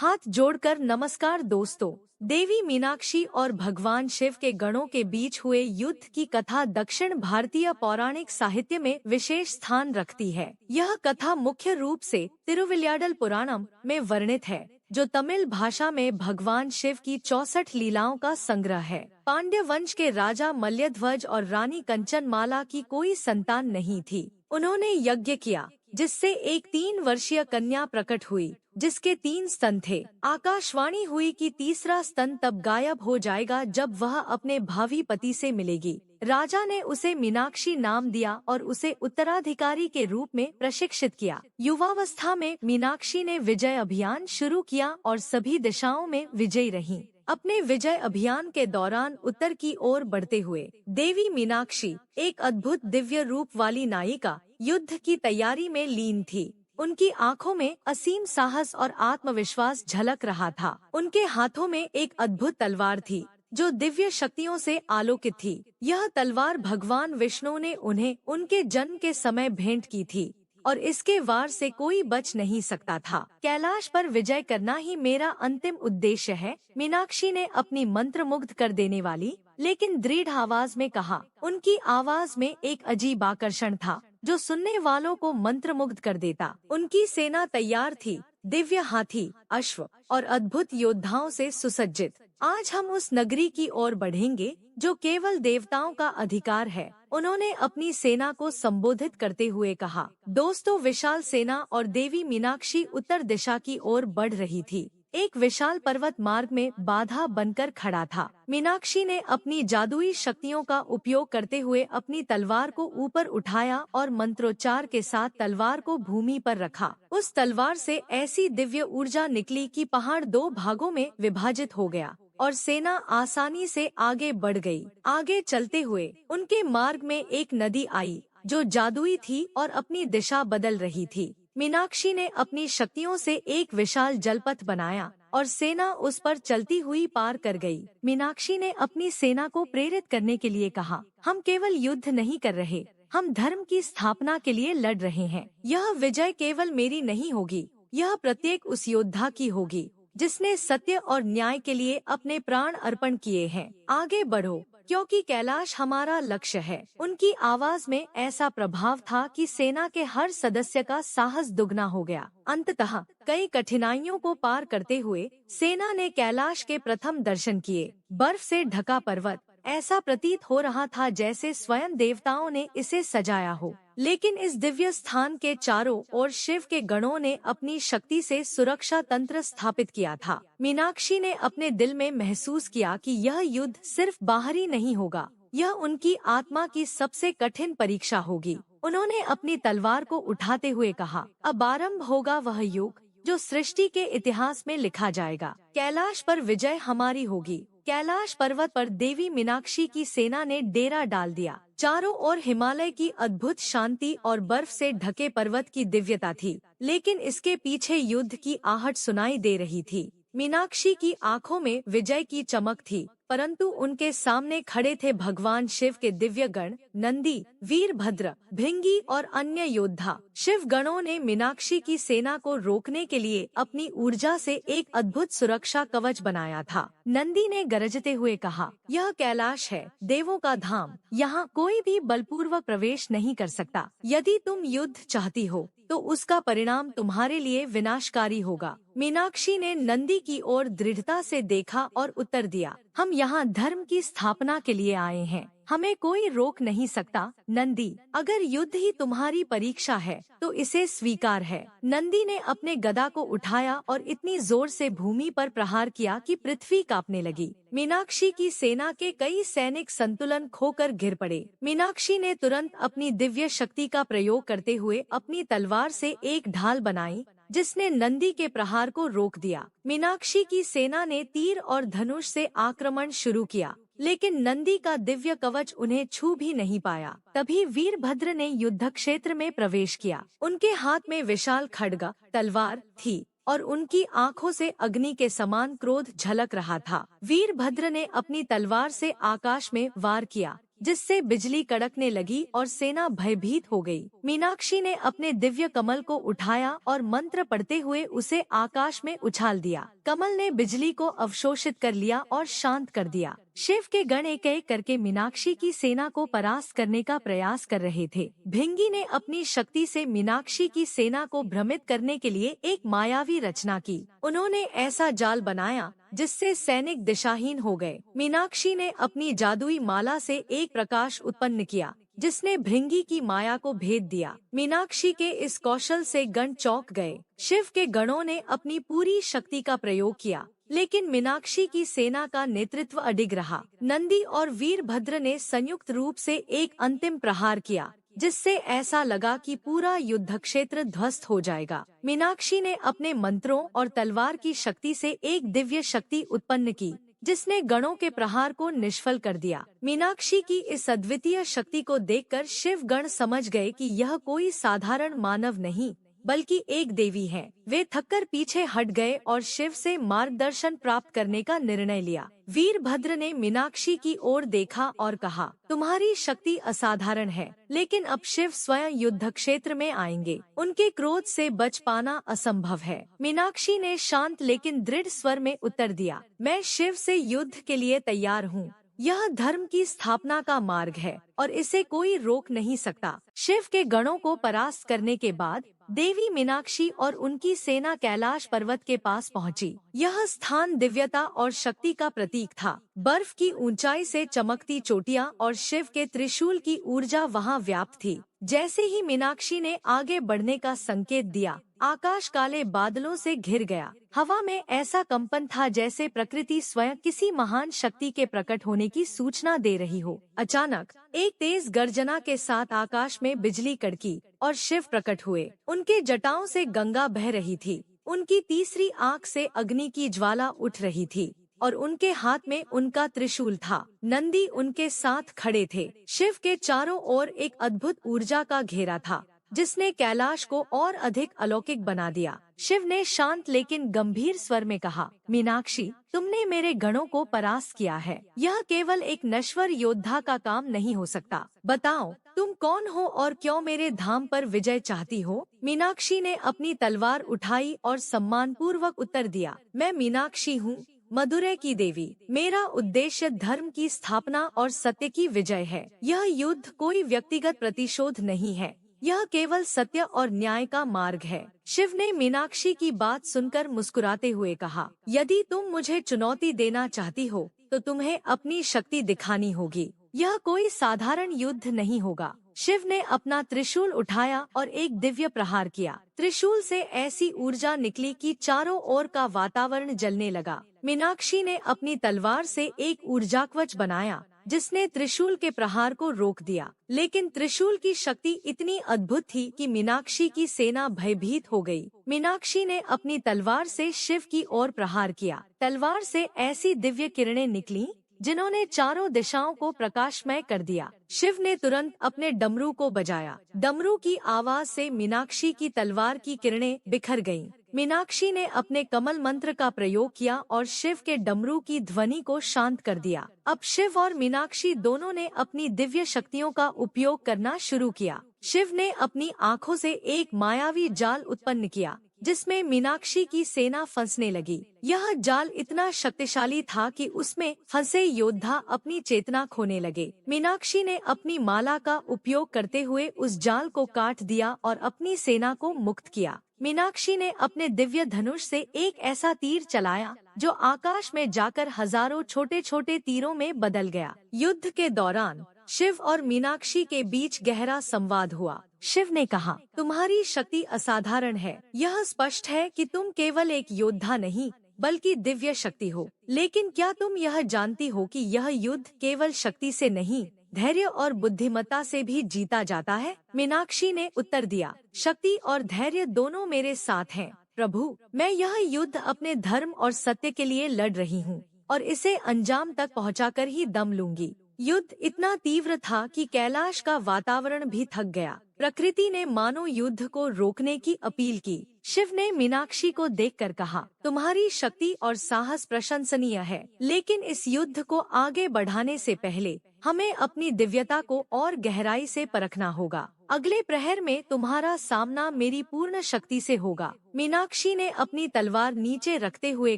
हाथ जोड़कर नमस्कार दोस्तों। देवी मीनाक्षी और भगवान शिव के गणों के बीच हुए युद्ध की कथा दक्षिण भारतीय पौराणिक साहित्य में विशेष स्थान रखती है। यह कथा मुख्य रूप से तिरुविल्याडल पुराणम में वर्णित है, जो तमिल भाषा में भगवान शिव की 64 लीलाओं का संग्रह है। पांड्य वंश के राजा मल्यध्वज और रानी कंचनमाला की कोई संतान नहीं थी। उन्होंने यज्ञ किया, जिससे एक 3 वर्षीय कन्या प्रकट हुई, जिसके 3 स्तन थे। आकाशवाणी हुई कि तीसरा स्तन तब गायब हो जाएगा जब वह अपने भावी पति से मिलेगी। राजा ने उसे मीनाक्षी नाम दिया और उसे उत्तराधिकारी के रूप में प्रशिक्षित किया। युवावस्था में मीनाक्षी ने विजय अभियान शुरू किया और सभी दिशाओं में विजयी रहीं। अपने विजय अभियान के दौरान उत्तर की ओर बढ़ते हुए देवी मीनाक्षी, एक अद्भुत दिव्य रूप वाली नायिका, युद्ध की तैयारी में लीन थी। उनकी आंखों में असीम साहस और आत्मविश्वास झलक रहा था। उनके हाथों में एक अद्भुत तलवार थी, जो दिव्य शक्तियों से आलोकित थी। यह तलवार भगवान विष्णु ने उन्हें उनके जन्म के समय भेंट की थी और इसके वार से कोई बच नहीं सकता था। कैलाश पर विजय करना ही मेरा अंतिम उद्देश्य है, मीनाक्षी ने अपनी मंत्रमुग्ध कर देने वाली लेकिन दृढ़ आवाज में कहा। उनकी आवाज में एक अजीब आकर्षण था, जो सुनने वालों को मंत्रमुग्ध कर देता। उनकी सेना तैयार थी, दिव्य हाथी, अश्व और अद्भुत योद्धाओं से सुसज्जित। आज हम उस नगरी की ओर बढ़ेंगे जो केवल देवताओं का अधिकार है, उन्होंने अपनी सेना को संबोधित करते हुए कहा। दोस्तों, विशाल सेना और देवी मीनाक्षी उत्तर दिशा की ओर बढ़ रही थी। एक विशाल पर्वत मार्ग में बाधा बनकर खड़ा था। मीनाक्षी ने अपनी जादुई शक्तियों का उपयोग करते हुए अपनी तलवार को ऊपर उठाया और मंत्रोच्चार के साथ तलवार को भूमि पर रखा। उस तलवार से ऐसी दिव्य ऊर्जा निकली कि पहाड़ 2 भागों में विभाजित हो गया और सेना आसानी से आगे बढ़ गई। आगे चलते हुए उनके मार्ग में एक नदी आई, जो जादुई थी और अपनी दिशा बदल रही थी। मीनाक्षी ने अपनी शक्तियों से एक विशाल जलपथ बनाया और सेना उस पर चलती हुई पार कर गई। मीनाक्षी ने अपनी सेना को प्रेरित करने के लिए कहा, हम केवल युद्ध नहीं कर रहे, हम धर्म की स्थापना के लिए लड़ रहे हैं। यह विजय केवल मेरी नहीं होगी, यह प्रत्येक उस योद्धा की होगी जिसने सत्य और न्याय के लिए अपने प्राण अर्पण किए हैं। आगे बढ़ो, क्योंकि कैलाश हमारा लक्ष्य है। उनकी आवाज में ऐसा प्रभाव था कि सेना के हर सदस्य का साहस दुगना हो गया। अंततः कई कठिनाइयों को पार करते हुए सेना ने कैलाश के प्रथम दर्शन किए। बर्फ से ढका पर्वत, ऐसा प्रतीत हो रहा था जैसे स्वयं देवताओं ने इसे सजाया हो। लेकिन इस दिव्य स्थान के चारों ओर शिव के गणों ने अपनी शक्ति से सुरक्षा तंत्र स्थापित किया था। मीनाक्षी ने अपने दिल में महसूस किया कि यह युद्ध सिर्फ बाहरी नहीं होगा, यह उनकी आत्मा की सबसे कठिन परीक्षा होगी। उन्होंने अपनी तलवार को उठाते हुए कहा, अब आरंभ होगा वह युग जो सृष्टि के इतिहास में लिखा जाएगा। कैलाश पर विजय हमारी होगी। कैलाश पर्वत पर देवी मीनाक्षी की सेना ने डेरा डाल दिया। चारों ओर हिमालय की अद्भुत शांति और बर्फ से ढके पर्वत की दिव्यता थी, लेकिन इसके पीछे युद्ध की आहट सुनाई दे रही थी। मीनाक्षी की आंखों में विजय की चमक थी, परंतु उनके सामने खड़े थे भगवान शिव के दिव्य गण, नंदी, वीरभद्र, भृंगी और अन्य योद्धा। शिव गणों ने मीनाक्षी की सेना को रोकने के लिए अपनी ऊर्जा से एक अद्भुत सुरक्षा कवच बनाया था। नंदी ने गरजते हुए कहा, यह कैलाश है, देवों का धाम, यहाँ कोई भी बलपूर्वक प्रवेश नहीं कर सकता। यदि तुम युद्ध चाहती हो तो उसका परिणाम तुम्हारे लिए विनाशकारी होगा। मीनाक्षी ने नंदी की ओर दृढ़ता से देखा और उत्तर दिया, हम यहाँ धर्म की स्थापना के लिए आए हैं, हमें कोई रोक नहीं सकता। नंदी, अगर युद्ध ही तुम्हारी परीक्षा है तो इसे स्वीकार है। नंदी ने अपने गदा को उठाया और इतनी जोर से भूमि पर प्रहार किया कि पृथ्वी कांपने लगी। मीनाक्षी की सेना के कई सैनिक संतुलन खोकर गिर पड़े। मीनाक्षी ने तुरंत अपनी दिव्य शक्ति का प्रयोग करते हुए अपनी तलवार से एक ढाल बनाई, जिसने नंदी के प्रहार को रोक दिया। मीनाक्षी की सेना ने तीर और धनुष से आक्रमण शुरू किया, लेकिन नंदी का दिव्य कवच उन्हें छू भी नहीं पाया। तभी वीरभद्र ने युद्ध क्षेत्र में प्रवेश किया। उनके हाथ में विशाल खड्ग, तलवार थी और उनकी आंखों से अग्नि के समान क्रोध झलक रहा था। वीरभद्र ने अपनी तलवार से आकाश में वार किया, जिससे बिजली कड़कने लगी और सेना भयभीत हो गई। मीनाक्षी ने अपने दिव्य कमल को उठाया और मंत्र पढ़ते हुए उसे आकाश में उछाल दिया। कमल ने बिजली को अवशोषित कर लिया और शांत कर दिया। शिव के गण एक एक करके मीनाक्षी की सेना को परास्त करने का प्रयास कर रहे थे। भृंगी ने अपनी शक्ति से मीनाक्षी की सेना को भ्रमित करने के लिए एक मायावी रचना की। उन्होंने ऐसा जाल बनाया जिससे सैनिक दिशाहीन हो गए। मीनाक्षी ने अपनी जादुई माला से एक प्रकाश उत्पन्न किया जिसने भृंगी की माया को भेद दिया। मीनाक्षी के इस कौशल से गण चौंक गए। शिव के गणों ने अपनी पूरी शक्ति का प्रयोग किया, लेकिन मीनाक्षी की सेना का नेतृत्व अडिग रहा। नंदी और वीरभद्र ने संयुक्त रूप से एक अंतिम प्रहार किया जिससे ऐसा लगा कि पूरा युद्ध क्षेत्र ध्वस्त हो जाएगा। मीनाक्षी ने अपने मंत्रों और तलवार की शक्ति से एक दिव्य शक्ति उत्पन्न की जिसने गणों के प्रहार को निष्फल कर दिया। मीनाक्षी की इस अद्वितीय शक्ति को देखकर शिव गण समझ गए कि यह कोई साधारण मानव नहीं बल्कि एक देवी है। वे थककर पीछे हट गए और शिव से मार्गदर्शन प्राप्त करने का निर्णय लिया। वीरभद्र ने मीनाक्षी की ओर देखा और कहा, तुम्हारी शक्ति असाधारण है, लेकिन अब शिव स्वयं युद्ध क्षेत्र में आएंगे। उनके क्रोध से बच पाना असंभव है। मीनाक्षी ने शांत लेकिन दृढ़ स्वर में उत्तर दिया, मैं शिव से युद्ध के लिए तैयार हूँ। यह धर्म की स्थापना का मार्ग है और इसे कोई रोक नहीं सकता। शिव के गणों को परास्त करने के बाद देवी मीनाक्षी और उनकी सेना कैलाश पर्वत के पास पहुंची। यह स्थान दिव्यता और शक्ति का प्रतीक था। बर्फ की ऊंचाई से चमकती चोटियां और शिव के त्रिशूल की ऊर्जा वहां व्याप्त थी। जैसे ही मीनाक्षी ने आगे बढ़ने का संकेत दिया, आकाश काले बादलों से घिर गया। हवा में ऐसा कंपन था जैसे प्रकृति स्वयं किसी महान शक्ति के प्रकट होने की सूचना दे रही हो। अचानक एक तेज गर्जना के साथ आकाश में बिजली कड़की और शिव प्रकट हुए। उनके जटाओं से गंगा बह रही थी। उनकी तीसरी आंख से अग्नि की ज्वाला उठ रही थी और उनके हाथ में उनका त्रिशूल था। नंदी उनके साथ खड़े थे। शिव के चारों ओर एक अद्भुत ऊर्जा का घेरा था जिसने कैलाश को और अधिक अलौकिक बना दिया। शिव ने शांत लेकिन गंभीर स्वर में कहा, मीनाक्षी, तुमने मेरे गणों को परास्त किया है। यह केवल एक नश्वर योद्धा का काम नहीं हो सकता। बताओ, तुम कौन हो और क्यों मेरे धाम पर विजय चाहती हो? मीनाक्षी ने अपनी तलवार उठाई और सम्मान पूर्वक उत्तर दिया, मैं मीनाक्षी हूँ, मदुरै की देवी। मेरा उद्देश्य धर्म की स्थापना और सत्य की विजय है। यह युद्ध कोई व्यक्तिगत प्रतिशोध नहीं है, यह केवल सत्य और न्याय का मार्ग है। शिव ने मीनाक्षी की बात सुनकर मुस्कुराते हुए कहा, यदि तुम मुझे चुनौती देना चाहती हो तो तुम्हें अपनी शक्ति दिखानी होगी। यह कोई साधारण युद्ध नहीं होगा। शिव ने अपना त्रिशूल उठाया और एक दिव्य प्रहार किया। त्रिशूल से ऐसी ऊर्जा निकली कि चारों ओर का वातावरण जलने लगा। मीनाक्षी ने अपनी तलवार से एक ऊर्जाकवच बनाया जिसने त्रिशूल के प्रहार को रोक दिया, लेकिन त्रिशूल की शक्ति इतनी अद्भुत थी कि मीनाक्षी की सेना भयभीत हो गई। मीनाक्षी ने अपनी तलवार से शिव की ओर प्रहार किया। तलवार से ऐसी दिव्य किरणें निकली जिन्होंने चारों दिशाओं को प्रकाशमय कर दिया। शिव ने तुरंत अपने डमरू को बजाया। डमरू की आवाज से मीनाक्षी की तलवार की किरणें बिखर गईं। मीनाक्षी ने अपने कमल मंत्र का प्रयोग किया और शिव के डमरू की ध्वनि को शांत कर दिया। अब शिव और मीनाक्षी दोनों ने अपनी दिव्य शक्तियों का उपयोग करना शुरू किया। शिव ने अपनी आँखों से एक मायावी जाल उत्पन्न किया जिसमें मीनाक्षी की सेना फंसने लगी। यह जाल इतना शक्तिशाली था कि उसमें फंसे योद्धा अपनी चेतना खोने लगे। मीनाक्षी ने अपनी माला का उपयोग करते हुए उस जाल को काट दिया और अपनी सेना को मुक्त किया। मीनाक्षी ने अपने दिव्य धनुष से एक ऐसा तीर चलाया जो आकाश में जाकर हजारों छोटे छोटे तीरों में बदल गया। युद्ध के दौरान शिव और मीनाक्षी के बीच गहरा संवाद हुआ। शिव ने कहा, तुम्हारी शक्ति असाधारण है। यह स्पष्ट है कि तुम केवल एक योद्धा नहीं बल्कि दिव्य शक्ति हो। लेकिन क्या तुम यह जानती हो कि यह युद्ध केवल शक्ति से नहीं, धैर्य और बुद्धिमत्ता से भी जीता जाता है? मीनाक्षी ने उत्तर दिया, शक्ति और धैर्य दोनों मेरे साथ हैं। प्रभु, मैं यह युद्ध अपने धर्म और सत्य के लिए लड़ रही हूँ और इसे अंजाम तक पहुँचाकर ही दम लूंगी। युद्ध इतना तीव्र था कि कैलाश का वातावरण भी थक गया। प्रकृति ने मानो युद्ध को रोकने की अपील की। शिव ने मीनाक्षी को देखकर कहा, तुम्हारी शक्ति और साहस प्रशंसनीय है, लेकिन इस युद्ध को आगे बढ़ाने से पहले हमें अपनी दिव्यता को और गहराई से परखना होगा। अगले प्रहर में तुम्हारा सामना मेरी पूर्ण शक्ति से होगा। मीनाक्षी ने अपनी तलवार नीचे रखते हुए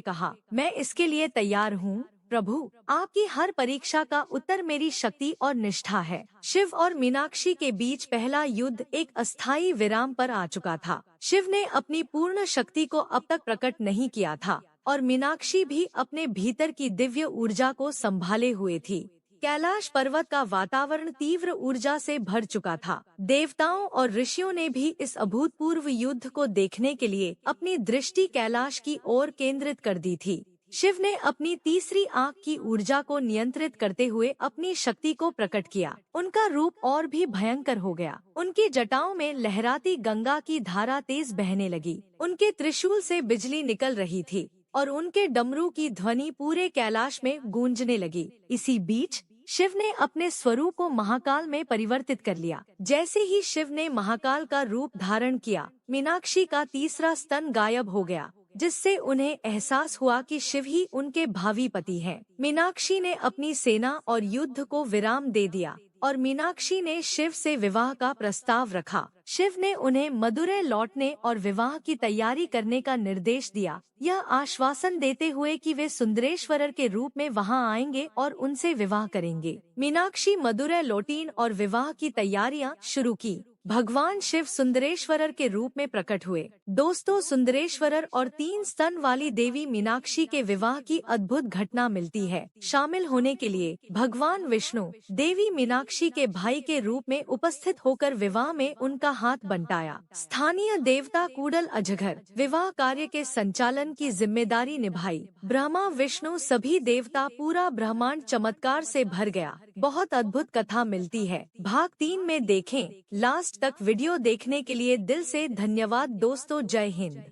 कहा, मैं इसके लिए तैयार हूँ प्रभु, आपकी हर परीक्षा का उत्तर मेरी शक्ति और निष्ठा है। शिव और मीनाक्षी के बीच पहला युद्ध एक अस्थायी विराम पर आ चुका था। शिव ने अपनी पूर्ण शक्ति को अब तक प्रकट नहीं किया था और मीनाक्षी भी अपने भीतर की दिव्य ऊर्जा को संभाले हुए थी। कैलाश पर्वत का वातावरण तीव्र ऊर्जा से भर चुका था। देवताओं और ऋषियों ने भी इस अभूतपूर्व युद्ध को देखने के लिए अपनी दृष्टि कैलाश की ओर केंद्रित कर दी थी। शिव ने अपनी तीसरी आंख की ऊर्जा को नियंत्रित करते हुए अपनी शक्ति को प्रकट किया। उनका रूप और भी भयंकर हो गया। उनकी जटाओं में लहराती गंगा की धारा तेज बहने लगी। उनके त्रिशूल से बिजली निकल रही थी और उनके डमरू की ध्वनि पूरे कैलाश में गूंजने लगी। इसी बीच शिव ने अपने स्वरूप को महाकाल में परिवर्तित कर लिया। जैसे ही शिव ने महाकाल का रूप धारण किया, मीनाक्षी का तीसरा स्तन गायब हो गया, जिससे उन्हें एहसास हुआ कि शिव ही उनके भावी पति हैं। मीनाक्षी ने अपनी सेना और युद्ध को विराम दे दिया और मीनाक्षी ने शिव से विवाह का प्रस्ताव रखा। शिव ने उन्हें मदुरै लौटने और विवाह की तैयारी करने का निर्देश दिया, यह आश्वासन देते हुए कि वे सुंदरेश्वर के रूप में वहां आएंगे और उनसे विवाह करेंगे। मीनाक्षी मदुरै लौटीं और विवाह की तैयारियां शुरू की। भगवान शिव सुंदरेश्वर के रूप में प्रकट हुए। दोस्तों, सुंदरेश्वर और 3 स्तन वाली देवी मीनाक्षी के विवाह की अद्भुत घटना मिलती है। शामिल होने के लिए भगवान विष्णु देवी मीनाक्षी के भाई के रूप में उपस्थित होकर विवाह में उनका हाथ बंटाया। स्थानीय देवता कूडल अजगर विवाह कार्य के संचालन की जिम्मेदारी निभाई। ब्रह्मा विष्णु सभी देवता, पूरा ब्रह्मांड चमत्कार से भर गया। बहुत अद्भुत कथा मिलती है। भाग 3 में देखें। लास्ट तक वीडियो देखने के लिए दिल से धन्यवाद दोस्तों। जय हिंद।